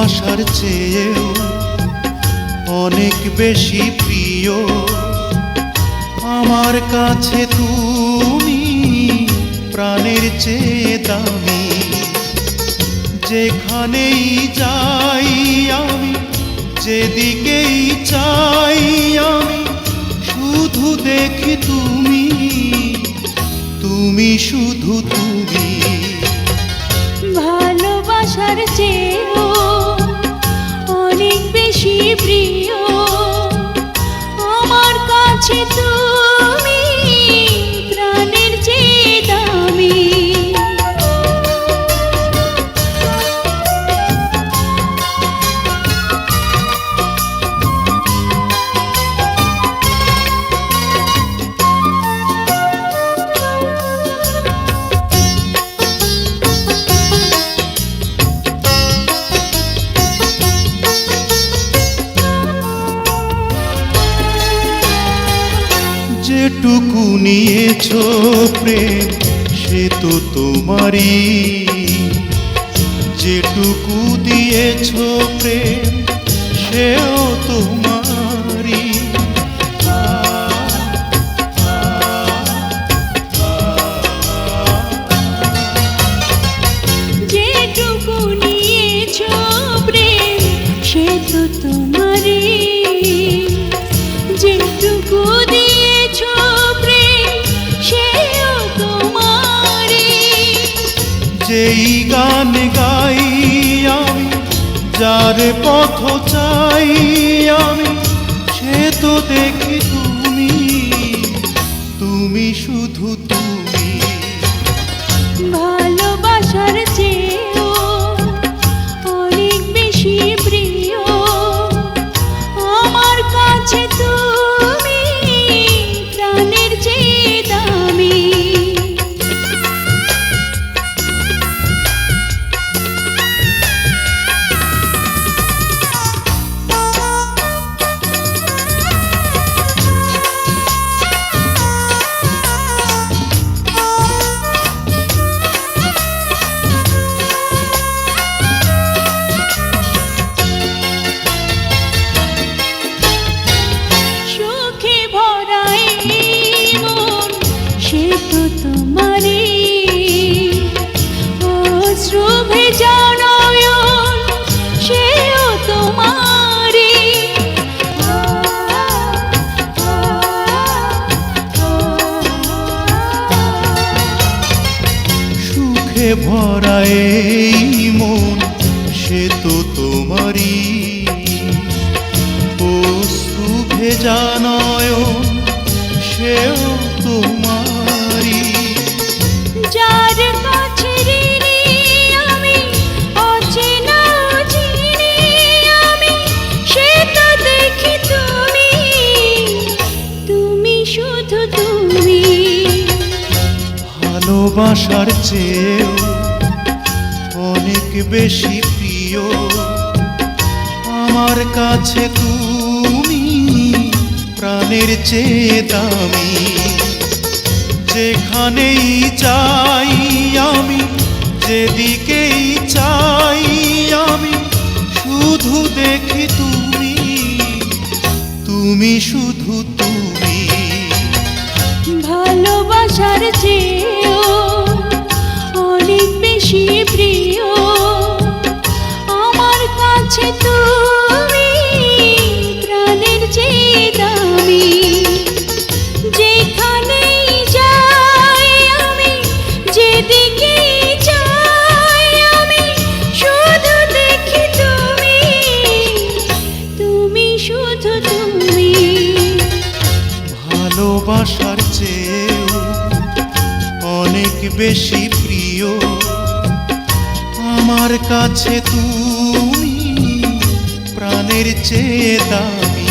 ভালোবাসার চেয়েও অনেক বেশি প্রিয় আমার কাছে তুমি, প্রাণের চেয়ে দামি। যেখানেই যাই আমি, যেদিকেই চাই আমি, শুধু দেখি তুমি, তুমি শুধু তুমি। ভালোবাসার চেয়েও অনেক বেশি প্রিয় আমার কাছে তুমি, প্রাণের চেয়ে দামি। যেটুকু নিয়েছো প্রেম সে তো তোমারই, যেটুকু দিয়েছো প্রেম সেও তোমারই। যেটুকু নিয়েছো প্রেম সে তো তোমারই, যেটুকু দিয়েছো প্রেম সেও তোমারই। যেই গান গাই আমি, যার পথ চাই আমি, সে তো দেখি তুমি, তুমি শুধু তুমি। ভালোবাসার চেয়েও অনেক বেশি প্রিয় আমার কাছে তুমি, প্রাণের চেয়ে দামি। সুখে ভরা এই মন সে তো তোমারই, অশ্রু ভেজা নয়ন সেও তোমারই। সুখে ভরা এই মন সে তো তোমারই, অশ্রু ভেজা নয়ন সেও তোমারই। যার কাছে ঋণী আমি, অচেনা চিনি আমি, সে তো দেখি তুমি, তুমি শুধু তুমি। ভালোবাসার চেয়েও অনেক বেশি প্রিয় আমার কাছে তুমি, প্রাণের চেয়ে দামি। যেখানেই যাই আমি, যেদিকেই চাই আমি, শুধু দেখি তুমি, তুমি শুধু তুমি। ভালোবাসার চেয়েও অনেক বেশি প্রিয় আমার কাছে তুমি, প্রাণের চেয়ে দামি। যেখানেই যাই আমি, যেদিকেই চাই আমি, শুধু দেখি তুমি, তুমি শুধু তুমি। ভালোবাসার চেয়েও অনেক বেশি প্রিয় আমার কাছে তুমি, প্রাণের চেয়ে দামি।